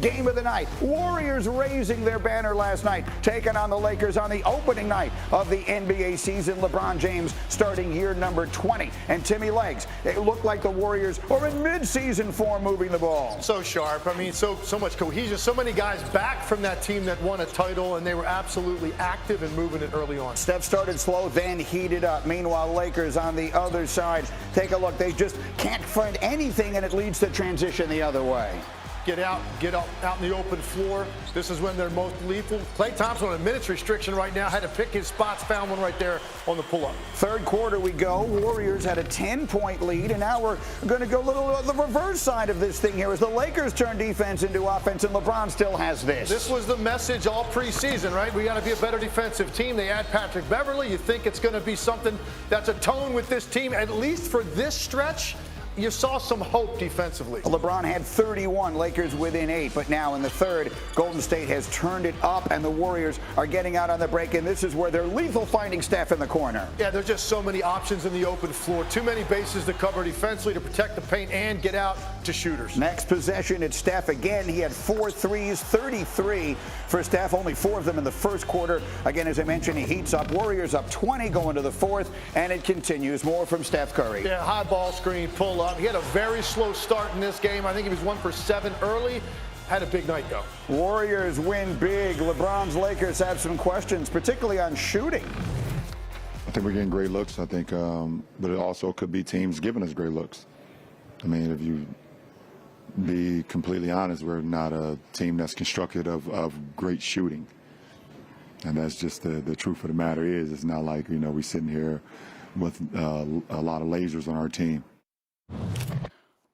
Game of the night. Warriors raising their banner last night, taking on the Lakers on the opening night of the NBA season. LeBron James starting year number 20. And Timmy Legs, it looked like the Warriors are in mid-season form moving the ball. So sharp. I mean, so much cohesion. So many guys back from that team that won a title, and they were absolutely active and moving it early on. Steph started slow, then heated up. Meanwhile, Lakers on the other side. Take a look. They just can't find anything, and it leads to transition the other way. Get out in the open floor. This is when they're most lethal. Klay Thompson on a minutes restriction right now. Had to pick his spots, found one right there on the pull-up. Third quarter we go. Warriors had a 10-point lead, and now we're going to go a little on the reverse side of this thing here as the Lakers turn defense into offense, and LeBron still has this. This was the message all preseason, right? We got to be a better defensive team. They add Patrick Beverley. You think it's going to be something that's a tone with this team, at least for this stretch. You saw some hope defensively. LeBron had 31, Lakers within 8, but now in the third, Golden State has turned it up, and the Warriors are getting out on the break, and this is where they're lethal finding Steph in the corner. Yeah, there's just so many options in the open floor. Too many bases to cover defensively to protect the paint and get out to shooters. Next possession, it's Steph again. He had 4 threes, 33 for Steph, only 4 of them in the first quarter. Again, as I mentioned, he heats up. Warriors up 20 going to the fourth, and it continues. More from Steph Curry. Yeah, high ball screen, pull up. He had a very slow start in this game. I think he was 1 for 7 early. Had a big night, though. Warriors win big. LeBron's Lakers have some questions, particularly on shooting. I think we're getting great looks, I think, but it also could be teams giving us great looks. I mean, if you be completely honest, we're not a team that's constructed of great shooting. And that's just the truth of the matter is. It's not like, we're sitting here with a lot of lasers on our team.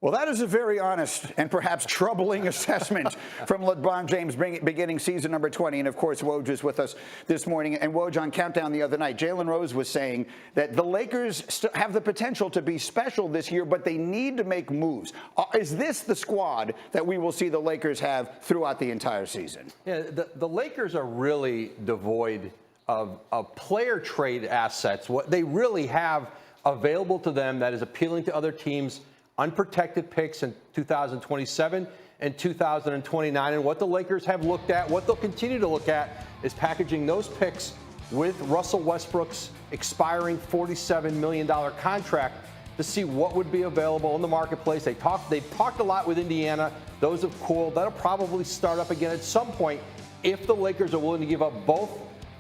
Well, that is a very honest and perhaps troubling assessment from LeBron James beginning season number 20. And, of course, Woj is with us this morning. And Woj, on Countdown the other night, Jalen Rose was saying that the Lakers have the potential to be special this year, but they need to make moves. Is this the squad that we will see the Lakers have throughout the entire season? Yeah, the Lakers are really devoid of player trade assets. What they really have available to them that is appealing to other teams, unprotected picks in 2027 and 2029. And what the Lakers have looked at, what they'll continue to look at, is packaging those picks with Russell Westbrook's expiring $47 million contract to see what would be available in the marketplace. They've talked a lot with Indiana. Those have cooled. That'll probably start up again at some point if the Lakers are willing to give up both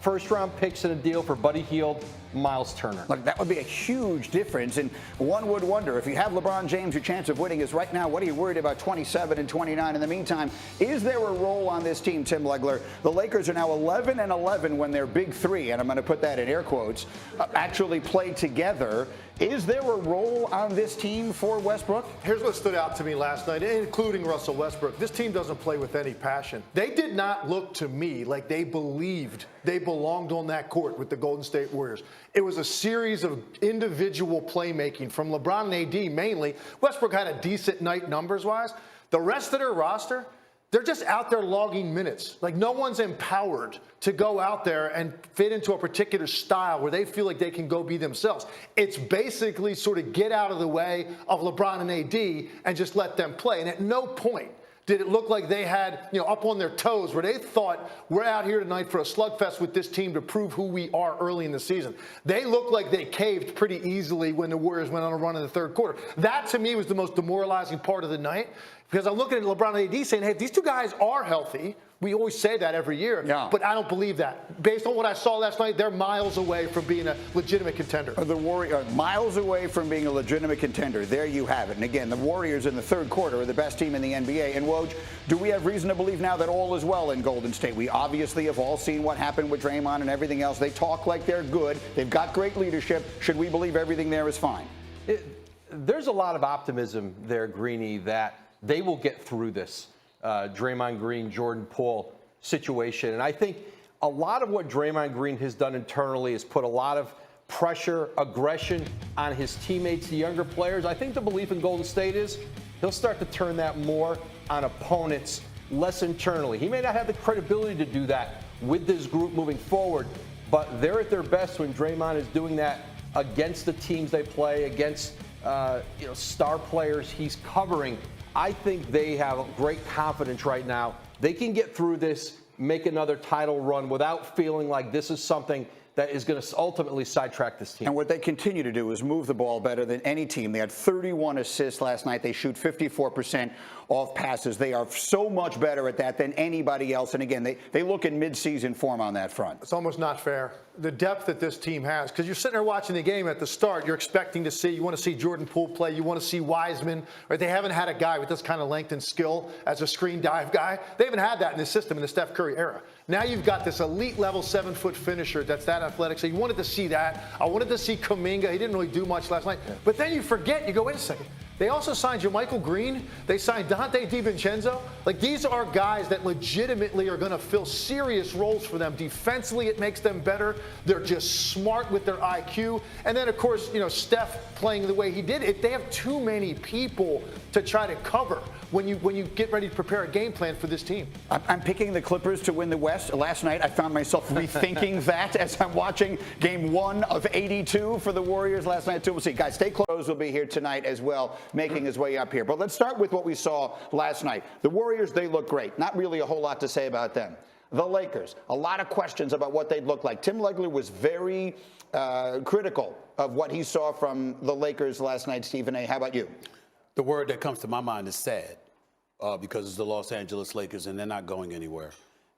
first-round picks in a deal for Buddy Hield, Miles Turner. Look, that would be a huge difference, and one would wonder, if you have LeBron James, your chance of winning is right now, what are you worried about 27 and 29? In the meantime, is there a role on this team, Tim Legler? The Lakers are now 11-11 when their big three, and I'm going to put that in air quotes, actually play together. Is there a role on this team for Westbrook? Here's what stood out to me last night, including Russell Westbrook. This team doesn't play with any passion. They did not look to me like they believed they belonged on that court with the Golden State Warriors. It was a series of individual playmaking from LeBron and AD mainly. Westbrook had a decent night numbers-wise. The rest of their roster, they're just out there logging minutes. Like, no one's empowered to go out there and fit into a particular style where they feel like they can go be themselves. It's basically sort of get out of the way of LeBron and AD and just let them play. And at no point did it look like they had, up on their toes where they thought, we're out here tonight for a slugfest with this team to prove who we are early in the season. They looked like they caved pretty easily when the Warriors went on a run in the third quarter. That, to me, was the most demoralizing part of the night, because I'm looking at LeBron and AD saying, hey, these two guys are healthy. We always say that every year, but I don't believe that. Based on what I saw last night, they're miles away from being a legitimate contender. The Warriors miles away from being a legitimate contender. There you have it. And again, the Warriors in the third quarter are the best team in the NBA. And Woj, do we have reason to believe now that all is well in Golden State? We obviously have all seen what happened with Draymond and everything else. They talk like they're good. They've got great leadership. Should we believe everything there is fine? There's a lot of optimism there, Greeny, that they will get through this Draymond Green, Jordan Poole situation. And I think a lot of what Draymond Green has done internally is put a lot of pressure, aggression on his teammates, the younger players. I think the belief in Golden State is he'll start to turn that more on opponents, less internally. He may not have the credibility to do that with this group moving forward, but they're at their best when Draymond is doing that against the teams they play, against star players he's covering. I think they have great confidence right now. They can get through this, make another title run without feeling like this is something that is going to ultimately sidetrack this team. And what they continue to do is move the ball better than any team. They had 31 assists last night. They shoot 54% off passes. They are so much better at that than anybody else. And again, they look in midseason form on that front. It's almost not fair. The depth that this team has, because you're sitting there watching the game at the start, you're expecting to see, you want to see Jordan Poole play, you want to see Wiseman, right? They haven't had a guy with this kind of length and skill as a screen dive guy. They haven't had that in the system in the Steph Curry era. Now you've got this elite level 7-foot finisher that's that athletic. So you wanted to see that. I wanted to see Kuminga. He didn't really do much last night. But then you forget, you go, wait a second. They also signed JaMychal Green. They signed Dante DiVincenzo. Like, these are guys that legitimately are going to fill serious roles for them. Defensively, it makes them better. They're just smart with their IQ. And then, of course, you know, Steph playing the way he did. They have too many people to try to cover when you get ready to prepare a game plan for this team. I'm picking the Clippers to win the West. Last night, I found myself rethinking that as I'm watching Game 1 of 82 for the Warriors last night, too. We'll see. Guys, stay close. Will be here tonight as well, making his way up here. But let's start with what we saw last night. The Warriors, they look great. Not really a whole lot to say about them. The Lakers, a lot of questions about what they'd look like. Tim Legler was very critical of what he saw from the Lakers last night. Stephen A., how about you? The word that comes to my mind is sad, because it's the Los Angeles Lakers and they're not going anywhere.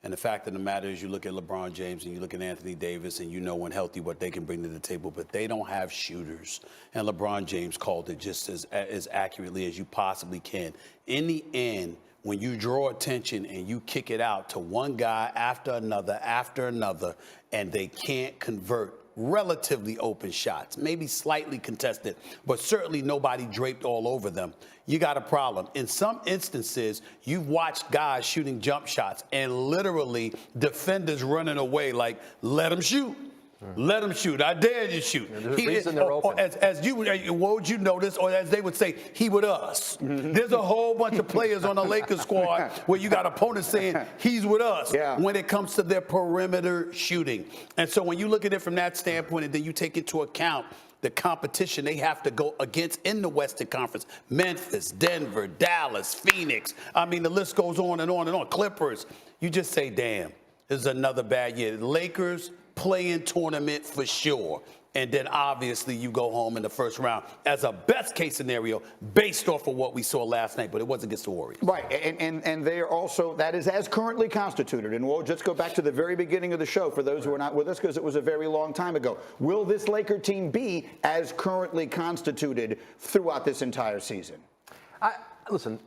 And the fact of the matter is, you look at LeBron James and you look at Anthony Davis and you know when healthy what they can bring to the table, but they don't have shooters. And LeBron James called it just as accurately as you possibly can. In the end, when you draw attention and you kick it out to one guy after another, and they can't convert relatively open shots, maybe slightly contested, but certainly nobody draped all over them, you got a problem. In some instances, you've watched guys shooting jump shots and literally defenders running away like, let them shoot. Let them shoot. I dare you shoot. There's a reason they're open. What would you notice, or as they would say, he with us. There's a whole bunch of players on the Lakers squad where you got opponents saying he's with us when it comes to their perimeter shooting. And so when you look at it from that standpoint, and then you take into account the competition they have to go against in the Western Conference, Memphis, Denver, Dallas, Phoenix. I mean, the list goes on and on and on. Clippers. You just say, damn, this is another bad year. The Lakers, play-in tournament for sure. And then obviously you go home in the first round as a best case scenario based off of what we saw last night, but it wasn't against the Warriors. Right, and they are also, that is as currently constituted. And we'll just go back to the very beginning of the show for those who are not with us, because it was a very long time ago. Will this Laker team be as currently constituted throughout this entire season? Listen,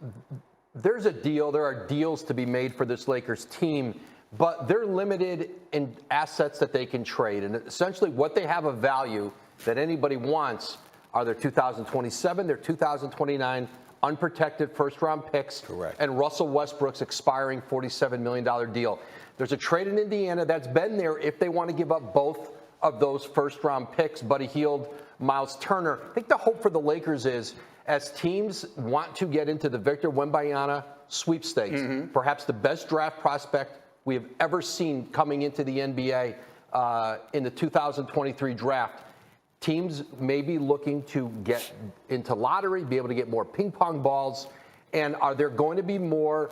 there are deals to be made for this Lakers team, but they're limited in assets that they can trade. And essentially what they have of value that anybody wants are their 2027, their 2029 unprotected first-round picks. Correct. And Russell Westbrook's expiring $47 million deal. There's a trade in Indiana that's been there if they want to give up both of those first-round picks. Buddy Hield, Miles Turner. I think the hope for the Lakers is, as teams want to get into the Victor Wembanyama sweepstakes, perhaps the best draft prospect we have ever seen coming into the NBA in the 2023 draft. Teams may be looking to get into lottery, be able to get more ping pong balls, and are there going to be more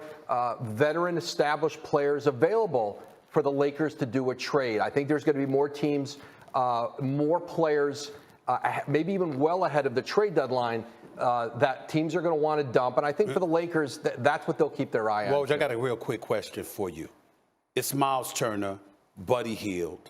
veteran established players available for the Lakers to do a trade? I think there's going to be more teams, more players, maybe even well ahead of the trade deadline that teams are going to want to dump. And I think for the Lakers, that's what they'll keep their eye on. Woj, I got a real quick question for you. It's Miles Turner, Buddy Hield.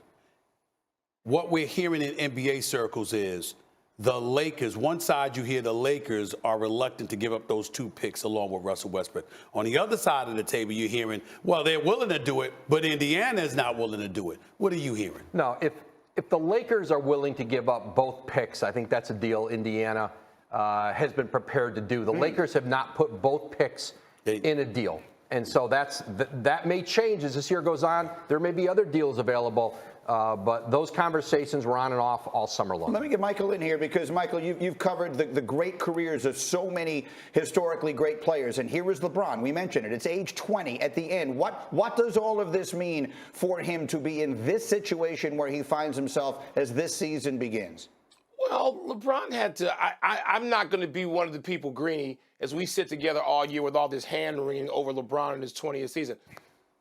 What we're hearing in NBA circles is the Lakers, one side you hear the Lakers are reluctant to give up those two picks along with Russell Westbrook. On the other side of the table, you're hearing, well, they're willing to do it, but Indiana is not willing to do it. What are you hearing? No, if the Lakers are willing to give up both picks, I think that's a deal Indiana has been prepared to do. The Lakers have not put both picks in a deal. And so that may change as this year goes on. There may be other deals available, but those conversations were on and off all summer long. Let me get Michael in here, because, Michael, you've covered the great careers of so many historically great players. And here is LeBron. We mentioned it. It's age 20 at the end. What does all of this mean for him to be in this situation where he finds himself as this season begins? No, LeBron had to. I'm not going to be one of the people, Greeny, as we sit together all year with all this hand-wringing over LeBron in his 20th season.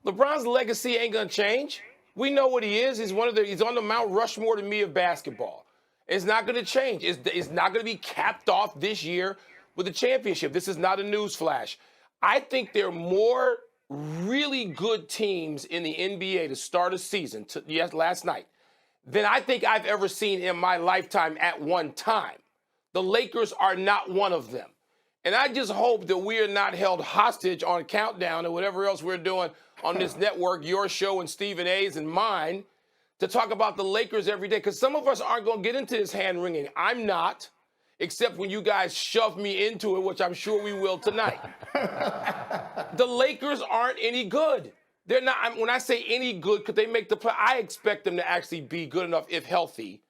LeBron's legacy ain't going to change. We know what he is. He's on the Mount Rushmore to me of basketball. It's not going to change. It's not going to be capped off this year with a championship. This is not a news flash. I think there are more really good teams in the NBA to start a season, last night, than I think I've ever seen in my lifetime at one time. The Lakers are not one of them. And I just hope that we are not held hostage on Countdown or whatever else we're doing on this network, your show and Stephen A's and mine, to talk about the Lakers every day. Because some of us aren't going to get into this hand-wringing. I'm not, except when you guys shove me into it, which I'm sure we will tonight. The Lakers aren't any good. They're not. When I say any good, could they make the play? I expect them to actually be good enough, if healthy,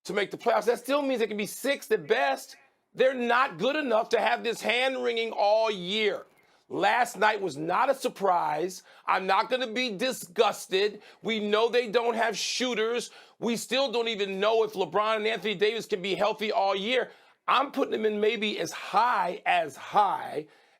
to make the playoffs. That still means they can be sixth at best. They're not good enough to have this hand-wringing all year. Last night was not a surprise. I'm not going to be disgusted. We know they don't have shooters. We still don't even know if LeBron and Anthony Davis can be healthy all year. I'm putting them in maybe as high as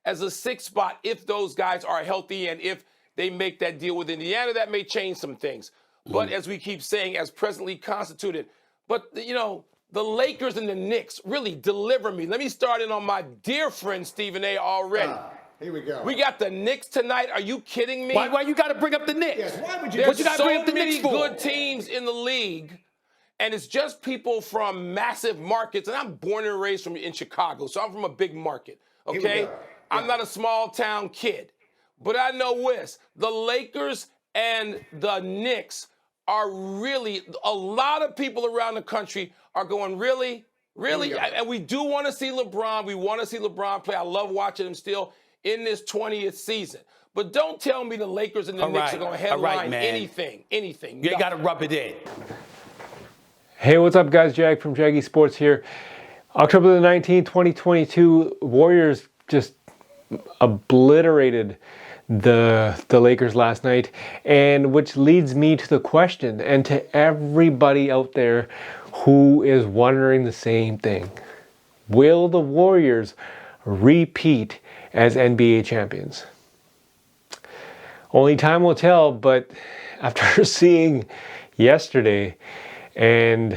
a sixth spot if those guys are healthy and if they make that deal with Indiana. That may change some things. But as we keep saying, as presently constituted. But, you know, the Lakers and the Knicks really deliver me. Let me start in on my dear friend Stephen A. already. Here we go. We got the Knicks tonight. Are you kidding me? Why you got to bring up the Knicks? Yes, why would you? There's you gotta so bring up the many Knicks for? good teams in the league, and it's just people from massive markets. And I'm born and raised in Chicago, so I'm from a big market, okay? I'm not a small town kid. But I know this, the Lakers and the Knicks are really, a lot of people around the country are going, really? And we do want to see LeBron. We want to see LeBron play. I love watching him still in this 20th season. But don't tell me the Lakers and the Knicks are going to headline anything. You got to rub it in. Hey, what's up, guys? Jag from Jaggy Sports here. October the 19th, 2022, Warriors just obliterated the Lakers last night, and which leads me to the question, and to everybody out there who is wondering the same thing. Will the Warriors repeat as NBA champions? Only time will tell, but after seeing yesterday, and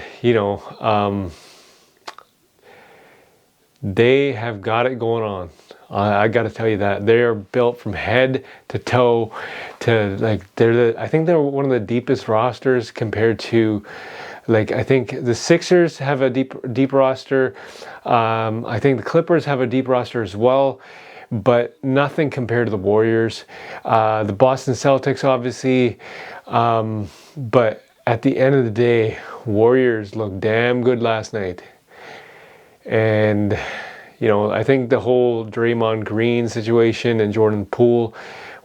they have got it going on. I got to tell you that they are built from head to toe. I think they're one of the deepest rosters compared to, I think the Sixers have a deep roster. I think the Clippers have a deep roster as well, but nothing compared to the Warriors. The Boston Celtics, obviously, but at the end of the day, Warriors looked damn good last night. And I think the whole Draymond Green situation and Jordan Poole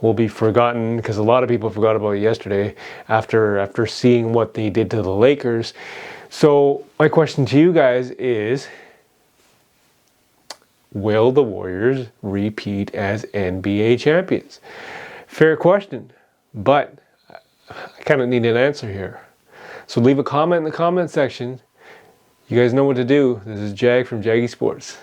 will be forgotten, because a lot of people forgot about it yesterday after seeing what they did to the Lakers. So my question to you guys is, will the Warriors repeat as NBA champions? Fair question, but I kind of need an answer here. So leave a comment in the comment section. You guys know what to do. This is Jag from Jaggy Sports.